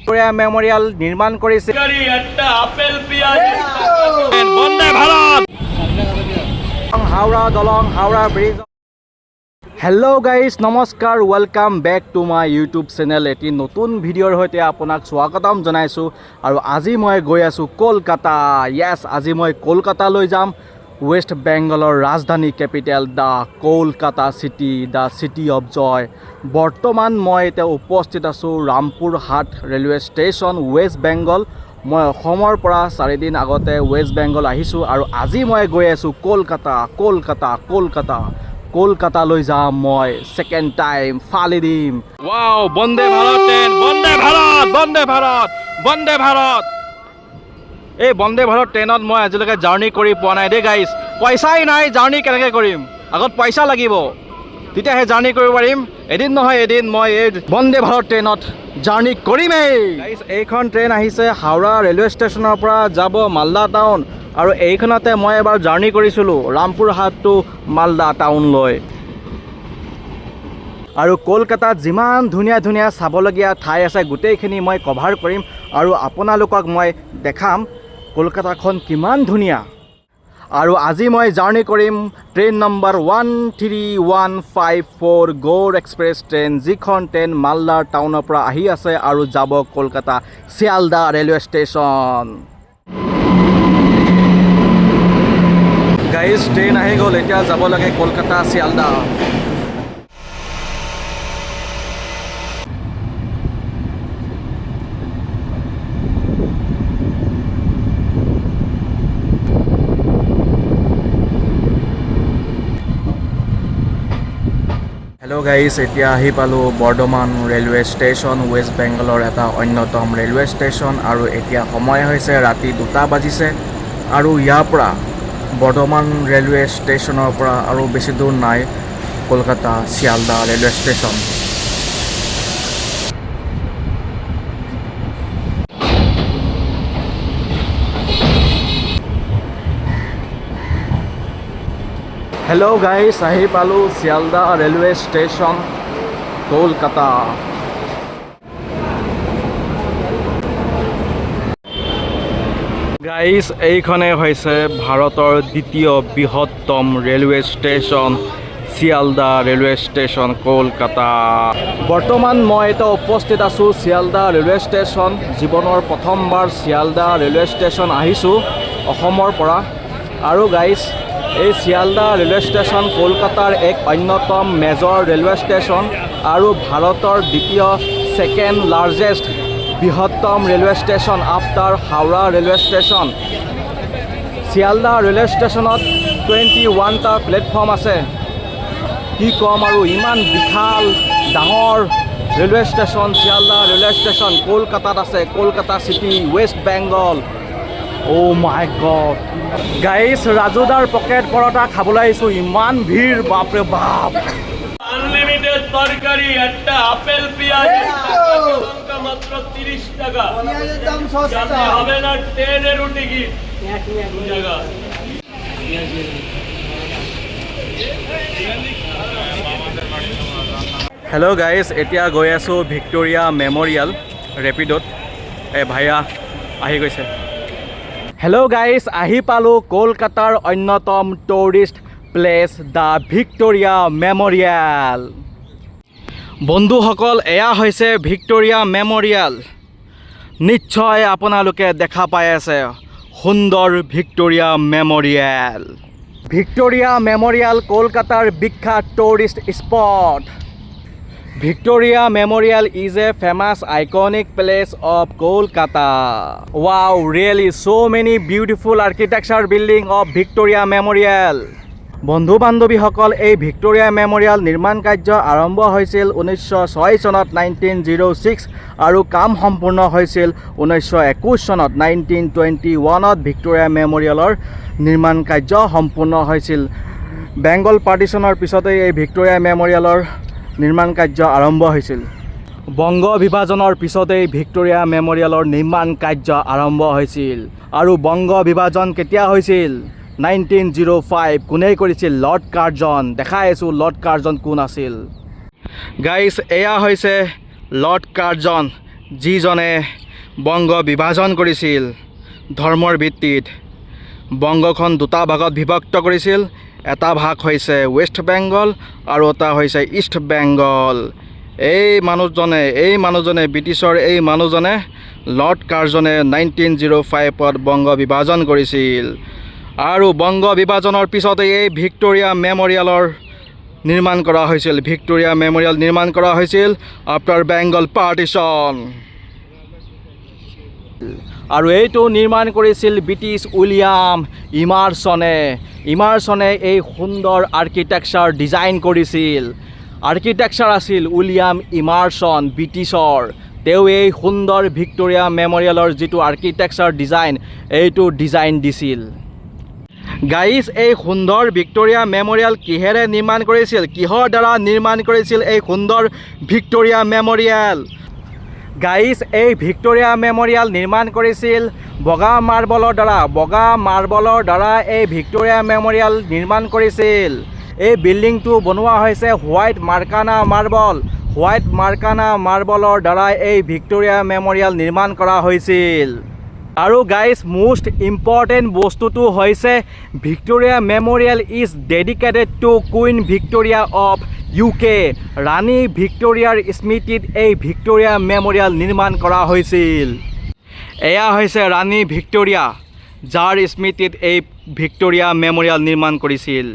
Victoria memorial নিৰ্মাণ কৰেছে। বন্দে ভাৰত হাওড়া দলং, Howrah bridge. Hello' guys, নমস্কাৰ, welcome back to my YouTube channel. এটি নতুন ভিডিঅ'ৰ সৈতে আপোনাক স্বাগতম জনাইছোঁ। আৰু আজি মই গৈ আছোঁ কলকাতা। য়েছ, আজি মই কলকাতালৈ যাম। ৱেষ্ট বেংগলৰ ৰাজধানী capital the Kolkata city, the city of joy. বৰ্তমান মই এতিয়া উপস্থিত আছোঁ Rampurhat railway station, west Bengal. মই অসমৰ পৰা 4 দিন আগতে ৱেষ্ট বেংগল আহিছোঁ আৰু আজি মই গৈ আছোঁ কলকাতা। কলকাতালৈ যাম মই, ছেকেণ্ড টাইম ফালি দিম। Wow, Vande Bharat train, Vande Bharat, Vande Bharat, Vande Bharat. এই বন্দে ভাৰত ট্ৰেইনত মই আজিলৈকে জাৰ্ণি কৰি পোৱা নাই দেই গাইজ। পইচাই নাই, জাৰ্ণি কেনেকৈ কৰিম? আগত পইচা লাগিব, তেতিয়াহে জাৰ্ণি কৰিব পাৰিম। এদিন নহয় এদিন মই এই বন্দে ভাৰত ট্ৰেইনত জাৰ্ণি কৰিমেই। গাইজ, এইখন ট্ৰেইন আহিছে হাওৰা ৰেলৱে ষ্টেচনৰ পৰা যাব মালদা টাউন। আৰু এইখনতে মই এবাৰ জাৰ্ণি কৰিছিলোঁ ৰামপুৰহাট টু মালদা টাউনলৈ। আৰু কলকাতাত যিমান ধুনীয়া ধুনীয়া চাবলগীয়া ঠাই আছে গোটেইখিনি মই কভাৰ কৰিম আৰু আপোনালোকক মই দেখাম কলকাতাখন কিমান ধুনীয়া। আৰু আজি মই জাৰ্ণি কৰিম train number 13154 Gour express train, যিখন ট্ৰেইন মালদাৰ টাউনৰ পৰা আহি আছে আৰু যাব Kolkata Sealdah railway station. Guys, train আহি গ'ল, এতিয়া যাব লাগে কলকাতা শিয়ালদা। হেল্ল' গাইজ, এতিয়া আহি পালোঁ বৰ্ধমান ৰেলৱে ষ্টেচন, ৱেষ্ট বেংগলৰ এটা অন্যতম ৰেলৱে ষ্টেচন। আৰু এতিয়া সময় হৈছে ৰাতি 2টা বাজিছে। আৰু ইয়াৰ পৰা বৰ্ধমান ৰেলৱে ষ্টেচনৰ পৰা আৰু বেছি দূৰ নাই Kolkata Sealdah railway station. Hello' guys, আহি পালোঁ Sealdah railway station, Kolkata. Guys, এইখনে হৈছে ভাৰতৰ দ্বিতীয় বৃহত্তম railway station, Sealdah railway station, Kolkata. বৰ্তমান মই এতিয়া উপস্থিত আছোঁ শিয়ালদা ৰেলৱে ষ্টেচন। জীৱনৰ প্ৰথমবাৰ শিয়ালদা ৰেলৱে ষ্টেচন আহিছোঁ অসমৰ পৰা। আৰু গাইজ, এই শিয়ালদা ৰেলৱে ষ্টেচন কলকাতাৰ এক অন্যতম মেজৰ ৰেলৱে ষ্টেচন আৰু ভাৰতৰ দ্বিতীয় ছেকেণ্ড লাৰ্জেষ্ট বৃহত্তম railway station after Howrah railway station. Sealdah railway ষ্টেচনত 21টা প্লেটফৰ্ম আছে। কি ক'ম আৰু, ইমান বিশাল ডাঙৰ railway station Sealdah railway station কলকাতাত আছে, কলকাতা চিটি, ৱেষ্ট বেংগল। অ' মাই গড গাইজ, ৰাজুদাৰ পকেট পৰঠা খাবলৈ আহিছোঁ, ইমান ভিৰ, বাপৰে বাপ। আনলিমিটেড তরকারি, একটা আপেল পেঁয়াজ, মাত্র 30 টাকা। পেঁয়াজের দাম সস্তা হবে না, ট্রেনে রুটি কি জায়গা। হেল্ল' গাইজ, এতিয়া গৈ আছোঁ ভিক্টোৰিয়া মেম'ৰিয়েল ৰেপিডত। ভাইয়া আহি গৈছে। হেল্ল' গাইজ, আহি পালোঁ কলকাতাৰ অন্যতম tourist place the Victoria memorial. বন্ধুসকল, এয়া হৈছে ভিক্টোৰিয়া মেম'ৰিয়েল। নিশ্চয় আপোনালোকে দেখা পাই আছে সুন্দৰ ভিক্টোৰিয়া মেম'ৰিয়েল। ভিক্টোৰিয়া মেম'ৰিয়েল কলকাতাৰ বিখ্যাত tourist spot. Victoria Memorial is a famous iconic place of Kolkata. Wow, really so many beautiful architecture building of Victoria Memorial. বন্ধু বান্ধৱীসকল, এই ভিক্টোৰিয়া মেম'ৰিয়েল নিৰ্মাণ কাৰ্য আৰম্ভ হৈছিল 1906 চনত 1906 আৰু কাম সম্পূৰ্ণ হৈছিল 1921 চনত 1921ত। ভিক্টোৰিয়া মেম'ৰিয়েলৰ নিৰ্মাণ কাৰ্য সম্পূৰ্ণ হৈছিল। বেংগল পাৰ্টিশ্যনৰ পিছতেই এই ভিক্টোৰিয়া মেম'ৰিয়েলৰ নিৰ্মাণ কাৰ্য আৰম্ভ হৈছিল। বংগ বিভাজনৰ পিছতেই ভিক্টোৰিয়া মেম'ৰিয়েলৰ নিৰ্মাণ কাৰ্য আৰম্ভ হৈছিল। আৰু বংগ বিভাজন কেতিয়া হৈছিল? 1905। কোনে কৰিছিল? Lord Curzon. দেখাই আছোঁ লৰ্ড কাৰ্জন কোন আছিল। গাইজ, এয়া হৈছে লৰ্ড কাৰ্জন, যিজনে বংগ বিভাজন কৰিছিল ধৰ্মৰ ভিত্তিত। বংগখন দুটা ভাগত বিভক্ত কৰিছিল। এটা ভাগ হৈছে ৱেষ্ট বেংগল আৰু এটা হৈছে ইষ্ট বেংগল। এই মানুহজনে ব্ৰিটিছৰ এই মানুহজনে লৰ্ড কাৰ্জনে 1905ত বংগ বিভাজন কৰিছিল। আৰু বংগ বিভাজনৰ পিছতে এই ভিক্টোৰিয়া মেমৰিয়েলৰ নিৰ্মাণ কৰা হৈছিল। ভিক্টোৰিয়া মেমৰিয়েল নিৰ্মাণ কৰা হৈছিল আফটাৰ বেংগল পাৰ্টিশ্যন। আৰু এইটো নিৰ্মাণ কৰিছিল ব্ৰিটিছ উইলিয়াম ইমাৰছনে। ইমাৰছনে এই সুন্দৰ আৰ্কিটেকচাৰ ডিজাইন কৰিছিল। আৰ্কিটেকচাৰ আছিল উইলিয়াম ইমাৰছন ব্ৰিটিছৰ। তেওঁ এই সুন্দৰ ভিক্টোৰিয়া মেমৰিয়েলৰ যিটো আৰ্কিটেকচাৰ ডিজাইন এইটো ডিজাইন দিছিল। গাইজ, এই সুন্দৰ ভিক্টোৰিয়া মেমৰিয়েল কিহেৰে নিৰ্মাণ কৰিছিল? কিহৰ দ্বাৰা নিৰ্মাণ কৰিছিল এই সুন্দৰ ভিক্টোৰিয়া মেমৰিয়েল? গাইজ, এই ভিক্টোৰিয়া মেমৰিয়েল নিৰ্মাণ কৰিছিল বগা মাৰ্বলৰ দ্বাৰা। বগা মাৰ্বলৰ দ্বাৰা এই ভিক্টোৰিয়া মেমৰিয়েল নিৰ্মাণ কৰিছিল। এই বিল্ডিংটো বনোৱা হৈছে হোৱাইট মাৰ্কানা মাৰ্বল। হোৱাইট মাৰ্কানা মাৰ্বলৰ দ্বাৰা এই ভিক্টোৰিয়া মেমৰিয়েল নিৰ্মাণ কৰা হৈছিল। আৰু গাইজ, মোষ্ট ইম্পৰ্টেণ্ট বস্তুটো হৈছে Victoria memorial is dedicated to queen Victoria of UK। ৰাণী ভিক্টোৰিয়াৰ স্মৃতিত এই ভিক্টোৰিয়া মেমৰিয়েল নিৰ্মাণ কৰা হৈছিল। এয়া হৈছে ৰাণী ভিক্টোৰিয়া, যাৰ স্মৃতিত এই ভিক্টোৰিয়া মেমৰিয়েল নিৰ্মাণ কৰিছিল।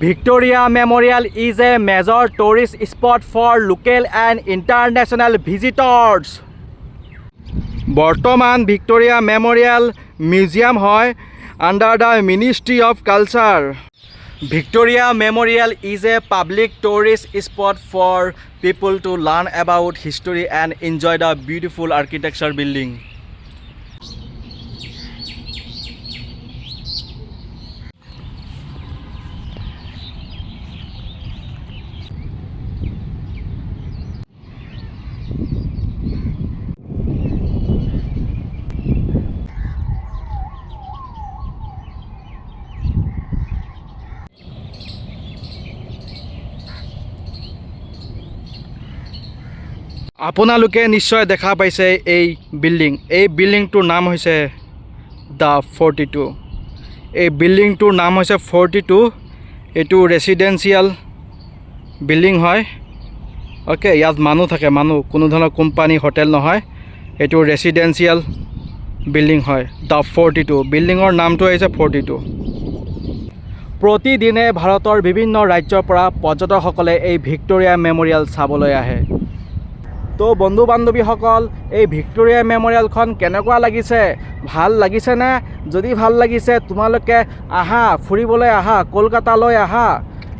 Victoria memorial is a major tourist spot for local and international visitors. বৰ্তমান ভিক্টোৰিয়া মেমৰিয়েল মিউজিয়াম হয় under the ministry of culture. Victoria Memorial is a public tourist spot for people to learn about history and enjoy the beautiful architecture building. আপোনালোকে নিশ্চয় দেখা পাইছে এই building. এই বিল্ডিংটোৰ নাম হৈছে দ্য 42। এই বিল্ডিংটোৰ নাম হৈছে 42। এইটো ৰেচিডেঞ্চিয়েল বিল্ডিং হয়। অ'কে, ইয়াত মানুহ থাকে, মানুহ, কোনো ধৰণৰ কোম্পানী হোটেল নহয়। এইটো ৰেচিডেঞ্চিয়েল বিল্ডিং হয়, দ্য 42। বিল্ডিঙৰ নামটো হৈছে 42। প্ৰতিদিনে ভাৰতৰ বিভিন্ন ৰাজ্যৰ পৰা পৰ্যটকসকলে এই ভিক্টোৰিয়া মেমৰিয়েল চাবলৈ আহে। তো বন্ধু বান্ধৱীসকল, এই ভিক্টোৰিয়া মেমৰিয়েলখন কেনেকুৱা লাগিছে? ভাল লাগিছেনে? যদি ভাল লাগিছে তোমালোকে আহা, ফুৰিবলৈ আহা, কলকাতালৈ আহা।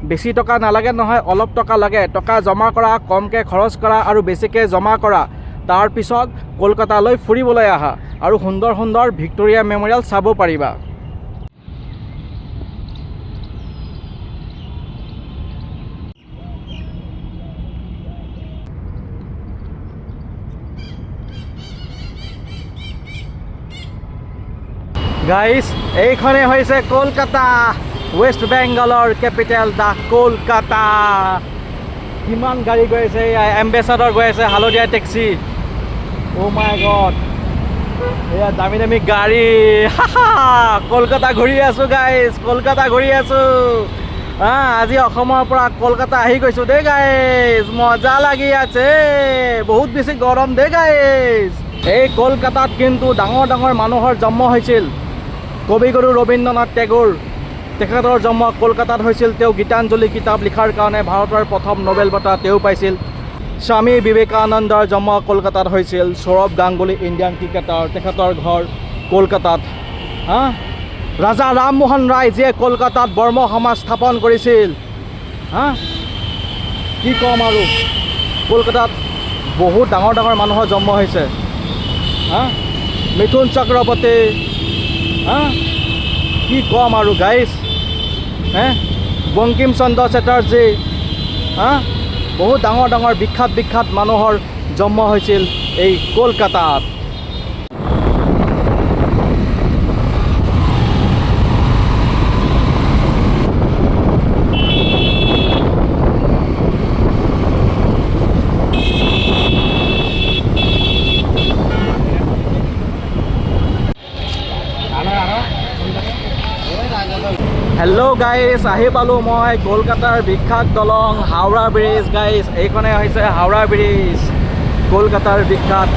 বেছি টকা নালাগে নহয়, অলপ টকা লাগে। টকা জমা কৰা, কমকৈ খৰচ কৰা আৰু বেছিকৈ জমা কৰা। তাৰপিছত কলকাতালৈ ফুৰিবলৈ আহা আৰু সুন্দৰ সুন্দৰ ভিক্টোৰিয়া মেমৰিয়েল চাব পাৰিবা। গাইজ, এইখনে হৈছে কলকাতা, ৱেষ্ট বেংগলৰ কেপিটেল দ্য কলকাতা। কিমান গাড়ী গৈ আছে, এম্বেচাডৰ গৈ আছে, হালধীয়া টেক্সি। অ' মাই গড, এয়া দামী দামী গাড়ী। কলকাতা ঘূৰি আছোঁ গাইজ, কলকাতা ঘূৰি আছোঁ। আজি অসমৰ পৰা কলকাতা আহি গৈছোঁ দেই গাইজ, মজা লাগি আছে। বহুত বেছি গৰম দেই গাইজ। এই কলকাতাত কিন্তু ডাঙৰ ডাঙৰ মানুহৰ জন্ম হৈছিল। কবিগুৰু ৰবীন্দ্ৰনাথ টেগোৰ, তেখেতৰ জন্ম কলকাতাত হৈছিল। তেওঁ গীতাঞ্জলি কিতাপ লিখাৰ কাৰণে ভাৰতৰ প্ৰথম নোবেল বঁটা তেওঁ পাইছিল। স্বামী বিবেকানন্দৰ জন্ম কলকাতাত হৈছিল। সৌৰভ গাংগুলী ইণ্ডিয়ান ক্ৰিকেটাৰ, তেখেতৰ ঘৰ কলকাতাত। ৰাজা ৰামমোহন ৰায় যিয়ে কলকাতাত বৰ্ম সমাজ স্থাপন কৰিছিল। কি ক'ম আৰু, কলকাতাত বহুত ডাঙৰ ডাঙৰ মানুহৰ জন্ম হৈছে। মিথুন চক্ৰৱৰ্তী, কি ক'ম আৰু গাইজ, বংকিম চন্দ্ৰ চেটাৰ্জী, বহুত ডাঙৰ ডাঙৰ বিখ্যাত বিখ্যাত মানুহৰ জন্ম হৈছিল এই কলকাতাত। হেল্ল' গাইজ, আহি পালোঁ মই কলকাতাৰ বিখ্যাত দলং হাওৰা ব্ৰিজ। গাইজ, এইখনে হৈছে হাওৰা ব্ৰিজ, কলকাতাৰ বিখ্যাত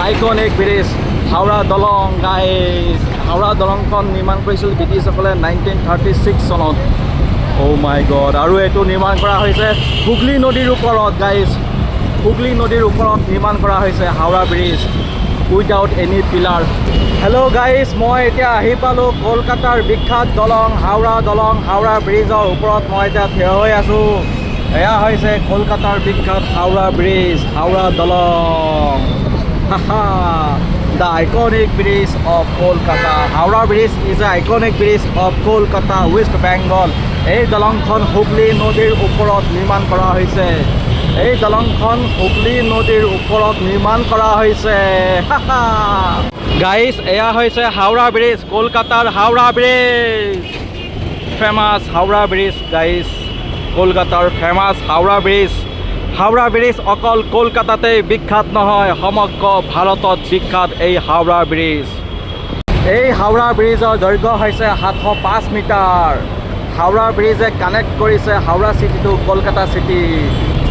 আইকনিক ব্ৰিজ হাওৰা দলং। গাইজ, হাওৰা দলংখন নিৰ্মাণ কৰিছিল ব্ৰিটিছসকলে 1936 চনত। অ' মাই গড। আৰু এইটো নিৰ্মাণ কৰা হৈছে হুগলী নদীৰ ওপৰত। গাইজ, হুগলী নদীৰ ওপৰত নিৰ্মাণ কৰা হৈছে Howrah bridge without any pillar. Hello' guys, মই এতিয়া আহি পালোঁ কলকাতাৰ বিখ্যাত দলং হাওৰা দলং। হাওৰা ব্ৰিজৰ ওপৰত মই এতিয়া থিয় হৈ আছোঁ। এয়া হৈছে কলকাতাৰ বিখ্যাত হাওৰা ব্ৰিজ, হাওৰা দলং। The iconic bridge of Kolkata. Howrah Bridge is an iconic bridge of Kolkata, West Bengal. এই দলংখন হুগলী নদীৰ ওপৰত নিৰ্মাণ কৰা হৈছে। এই দলংখন হুগলী নদীৰ ওপৰত নিৰ্মাণ কৰা হৈছে। গাইজ, এয়া হৈছে হাওৰা ব্ৰিজ, কলকাতাৰ Howrah bridge. Famous Howrah bridge. Guys, কলকাতাৰ famous Howrah bridge. Howrah bridge অকল কলকাতাতেই বিখ্যাত নহয়, সমগ্ৰ ভাৰতত বিখ্যাত এই হাওৰা ব্ৰিজ। এই হাওৰা ব্ৰিজৰ দৈৰ্ঘ্য হৈছে 705 মিটাৰ। হাওৰা ব্ৰিজে কানেক্ট কৰিছে হাওৰা চিটিটো কলকাতা চিটি।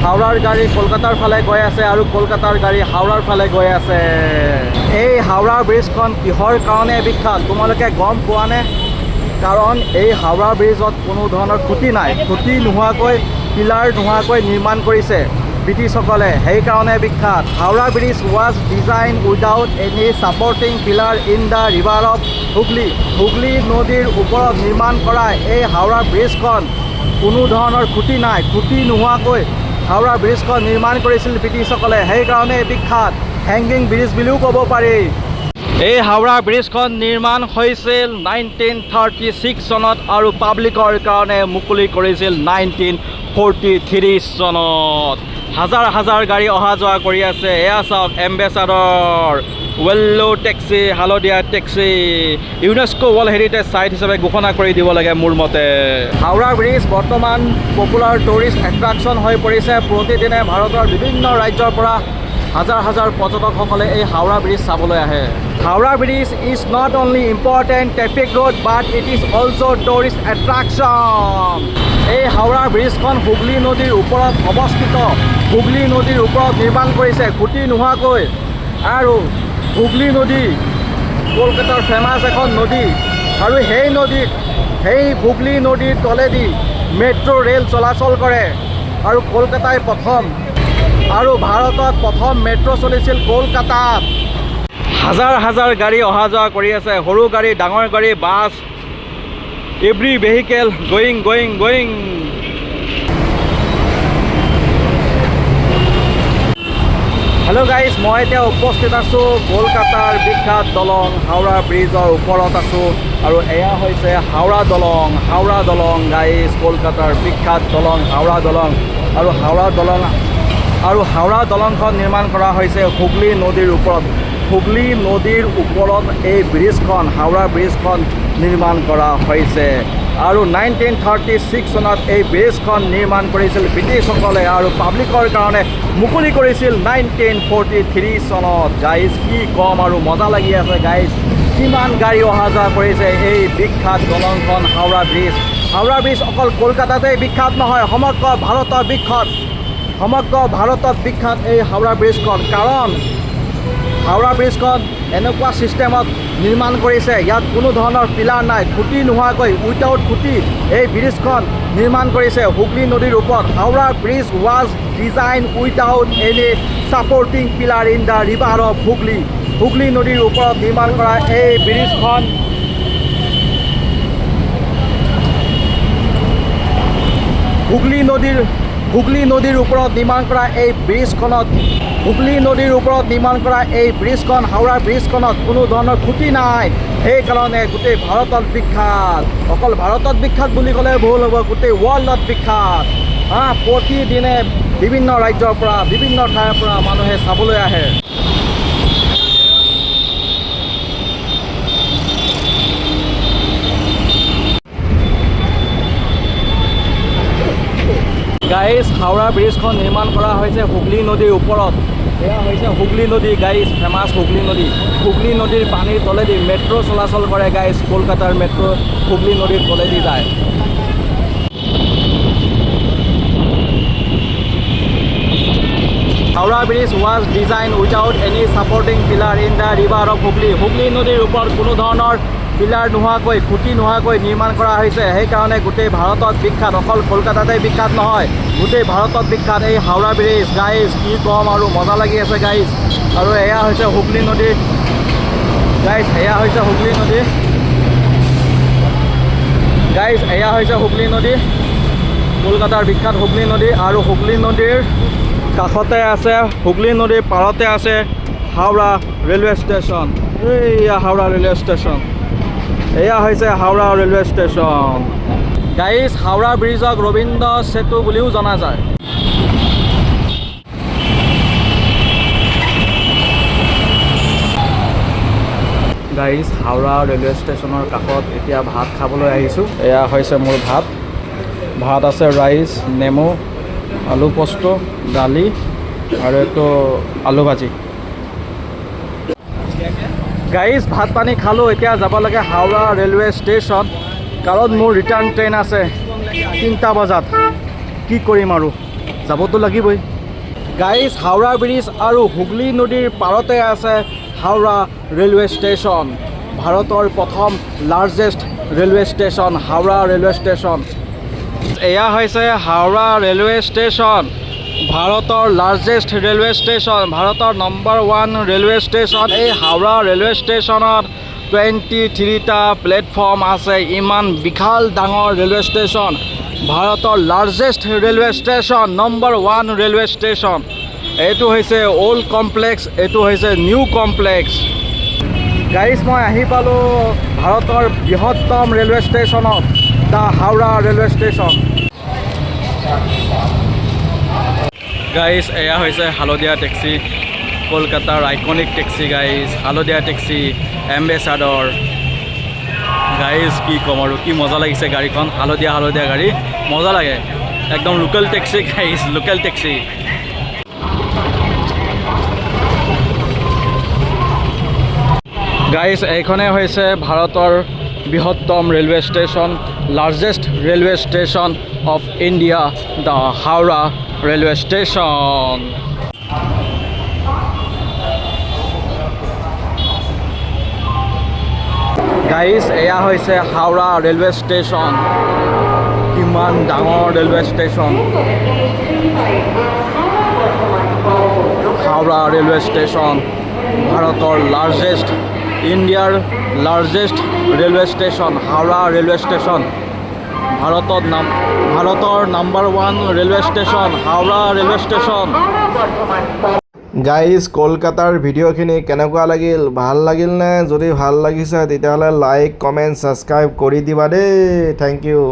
হাওৰাৰ গাড়ী কলকাতাৰ ফালে গৈ আছে আৰু কলকাতাৰ গাড়ী হাওৰাৰ ফালে গৈ আছে। এই হাওৰা ব্ৰিজখন কিহৰ কাৰণে বিখ্যাত তোমালোকে গম পোৱানে? কাৰণ এই হাওৰা ব্ৰিজত কোনো ধৰণৰ খুঁটি নাই, খুঁটি নোহোৱাকৈ পিলাৰ নোহোৱাকৈ নিৰ্মাণ কৰিছে ব্ৰিটিছসকলে, সেইকাৰণে বিখ্যাত। Howrah bridge was design without any supporting pillar in the river of Hooghly. Hooghly নদীৰ ওপৰত নিৰ্মাণ কৰা এই হাওৰা ব্ৰিজখন কোনো ধৰণৰ খুঁটি নাই, খুঁটি নোহোৱাকৈ হাওৰা ব্ৰিজখন নিৰ্মাণ কৰিছিল ব্ৰিটিছসকলে, সেইকাৰণে বিখ্যাত। হেংগিং ব্ৰিজ বুলিও ক'ব পাৰি। এই হাওৰা ব্ৰিজখন নিৰ্মাণ হৈছিল 1936 চনত আৰু পাব্লিকৰ কাৰণে মুকলি কৰিছিল 1943 চনত। হাজাৰ হাজাৰ গাড়ী অহা যোৱা কৰি আছে। এয়া চাওক, এম্বেচাডৰ, ৱেল্লো টেক্সি, হালধীয়া টেক্সি। ইউনেস্কো ৱৰ্ল্ড হেৰিটেজ চাইট হিচাপে ঘোষণা কৰি দিব লাগে মোৰ মতে। হাওৰা ব্ৰিজ বৰ্তমান পপুলাৰ টুৰিষ্ট এট্ৰাকশ্যন হৈ পৰিছে। প্ৰতিদিনে ভাৰতৰ বিভিন্ন ৰাজ্যৰ পৰা হাজাৰ হাজাৰ পৰ্যটকসকলে এই হাওৰা ব্ৰিজ চাবলৈ আহে। Howrah bridge is not only important traffic road but it is also' tourist attraction. এই হাওৰা ব্ৰিজখন হুগলী নদীৰ ওপৰত অৱস্থিত। হুগলী নদীৰ ওপৰত নিৰ্মাণ কৰিছে খুঁটি নোহোৱাকৈ। আৰু হুগলী নদী কলকাতাৰ ফেমাছ এখন নদী, আৰু সেই নদীত, সেই হুগলী নদীৰ তলেদি মেট্ৰ' ৰেল চলাচল কৰে। আৰু কলকাতাই প্ৰথম আৰু ভাৰতত প্ৰথম মেট্ৰ' চলিছিল কলকাতাত। হাজাৰ হাজাৰ গাড়ী অহা যোৱা কৰি আছে, সৰু গাড়ী, ডাঙৰ গাড়ী, bus, every vehicle going going going. Hello' guys, মই এতিয়া উপস্থিত আছোঁ কলকাতাৰ বিখ্যাত দলং হাওৰা ব্ৰিজৰ ওপৰত আছোঁ। আৰু এয়া হৈছে হাওৰা দলং। হাওৰা দলং গাইজ, কলকাতাৰ বিখ্যাত দলং হাওৰা দলং। আৰু হাওৰা দলংখন নিৰ্মাণ কৰা হৈছে হুগলী নদীৰ ওপৰত। হুগলী নদীৰ ওপৰত এই ব্ৰিজখন, হাওৰা ব্ৰিজখন নিৰ্মাণ কৰা হৈছে। আৰু 1936 চনত এই ব্ৰিজখন নিৰ্মাণ কৰিছিল ব্ৰিটিছসকলে আৰু পাব্লিকৰ কাৰণে মুকলি কৰিছিল 1943 চনত। গাইজ, কি ক'ম আৰু, মজা লাগি আছে গাইজ। কিমান গাড়ী অহা যোৱা কৰিছে এই বিখ্যাত দলংখন হাওৰা ব্ৰিজ। হাওৰা ব্ৰিজ অকল কলকাতাতেই বিখ্যাত নহয়, সমগ্ৰ ভাৰতৰ বিখ্যাত। সমগ্ৰ ভাৰতত বিখ্যাত এই হাওৰা ব্ৰিজখন। কাৰণ হাওৰা ব্ৰিজখন এনেকুৱা ছিষ্টেমত নিৰ্মাণ কৰিছে, ইয়াত কোনো ধৰণৰ পিলাৰ নাই, খুঁটি নোহোৱাকৈ উইদাউট খুঁটি এই ব্ৰিজখন নিৰ্মাণ কৰিছে হুগলী নদীৰ ওপৰত। Howrah bridge was design without any supporting pillar in the river of Hooghly. Hooghly নদীৰ ওপৰত নিৰ্মাণ কৰা এই ব্ৰিজখন হুগলী নদীৰ ওপৰত নিৰ্মাণ কৰা এই ব্ৰিজখনত, হুগলী নদীৰ ওপৰত নিৰ্মাণ কৰা এই ব্ৰিজখন, হাওৰা ব্ৰিজখনত কোনো ধৰণৰ খুঁটি নাই। সেইকাৰণে গোটেই ভাৰতত বিখ্যাত। অকল ভাৰতত বিখ্যাত বুলি ক'লে ভুল হ'ব, গোটেই ৱৰ্ল্ডত বিখ্যাত। প্ৰতিদিনে বিভিন্ন ৰাজ্যৰ পৰা, বিভিন্ন ঠাইৰ পৰা মানুহে চাবলৈ আহে। গাইজ, হাওৰা ব্ৰিজখন নিৰ্মাণ কৰা হৈছে হুগলী নদীৰ ওপৰত। এয়া হৈছে হুগলী নদী গাইজ, ফেমাছ হুগলী নদী। হুগলী নদীৰ পানীৰ তলেদি মেট্ৰ' চলাচল কৰে গাইজ। কলকাতাৰ মেট্ৰ' হুগলী নদীৰ তলেদি যায়। Howrah bridge was design without any supporting pillar in the river of Hooghly. Hooghly নদীৰ ওপৰত কোনো ধৰণৰ পিলাৰ নোহোৱাকৈ, খুঁটি নোহোৱাকৈ নিৰ্মাণ কৰা হৈছে। সেইকাৰণে গোটেই ভাৰতত বিখ্যাত, অকল কলকাতাতে বিখ্যাত নহয়, গোটেই ভাৰতত বিখ্যাত এই হাওৰা ব্ৰিজ গাইজ। কি ক'ম আৰু, মজা লাগি আছে গাইজ। আৰু এয়া হৈছে হুগলী নদী গাইজ, এয়া হৈছে হুগলী নদী গাইজ, এয়া হৈছে হুগলী নদী, কলকাতাৰ বিখ্যাত হুগলী নদী। আৰু হুগলী নদীৰ কাষতে আছে, হুগলী নদীৰ পাৰতে আছে হাওৰা ৰেলৱে ষ্টেচন। এইয়া হাওৰা ৰেলৱে ষ্টেচন, এয়া হৈছে Howrah railway station guys. Howrah ব্ৰিজক ৰবীন্দ্ৰ সেতু বুলিও জনা যায়। গাইজ, হাওৰা ৰেলৱে ষ্টেচনৰ কাষত এতিয়া ভাত খাবলৈ আহিছোঁ। এয়া হৈছে মোৰ ভাত। ভাত আছে ৰাইচ, নেমু, আলু পোস্ত, দালি আৰু এইটো আলু ভাজি। গাইজ, ভাত পানী খালোঁ, এতিয়া যাব লাগে হাওৰা ৰেলৱে ষ্টেচন, কাৰণ মোৰ ৰিটাৰ্ণ ট্ৰেইন আছে 3টা বজাত। কি কৰিম আৰু, যাবতো লাগিবই। গাইজ, হাওৰা ব্ৰিজ আৰু হুগলী নদীৰ পাৰতে আছে হাওৰা ৰেলৱে ষ্টেচন, ভাৰতৰ প্ৰথম largest railway station, Howrah railway station. এয়া হৈছে হাওৰা ৰেলৱে ষ্টেচন, ভাৰতৰ লাৰ্জেষ্ট ৰেলৱে ষ্টেচন, ভাৰতৰ নম্বৰ 1 ৰেলৱে ষ্টেচন। এই হাওৰা ৰেলৱে ষ্টেচনত 23টা প্লেটফৰ্ম আছে। ইমান বিশাল ডাঙৰ ৰেলৱে ষ্টেচন, ভাৰতৰ largest railway station, number 1 railway station. এইটো হৈছে অল্ড কমপ্লেক্স, এইটো হৈছে নিউ কমপ্লেক্স। গাইজ, মই আহি পালোঁ ভাৰতৰ বৃহত্তম ৰেলৱে ষ্টেচনত, the Howrah railway station. Guys, এয়া হৈছে হালধীয়া টেক্সি, কলকাতাৰ আইকনিক টেক্সি গাইজ, হালধীয়া টেক্সি, এম্বেচাডৰ। গাইজ, কি ক'ম আৰু, কি মজা লাগিছে গাড়ীখন, হালধীয়া হালধীয়া গাড়ী, মজা লাগে একদম। Local taxi guys, local taxi. Guys, এইখনে হৈছে ভাৰতৰ বৃহত্তম railway station, largest railway station of India, the Howrah railway station. Guys, এয়া হৈছে হাওৰা ৰেলৱে ষ্টেচন, কিমান ডাঙৰ railway station. Howrah railway station ভাৰতৰ লাৰ্জেষ্ট, ইণ্ডিয়াৰ largest railway station, Howrah railway station. ভাৰতৰ number 1 railway station, Howrah railway station. Guys, কলকাতাৰ ভিডিঅ'খিনি কেনেকুৱা লাগিল, ভাল লাগিল নে? যদি ভাল লাগিছে তেতিয়াহ'লে লাইক, কমেণ্ট, ছাবস্ক্ৰাইব কৰি দিবা দেই। Thank U.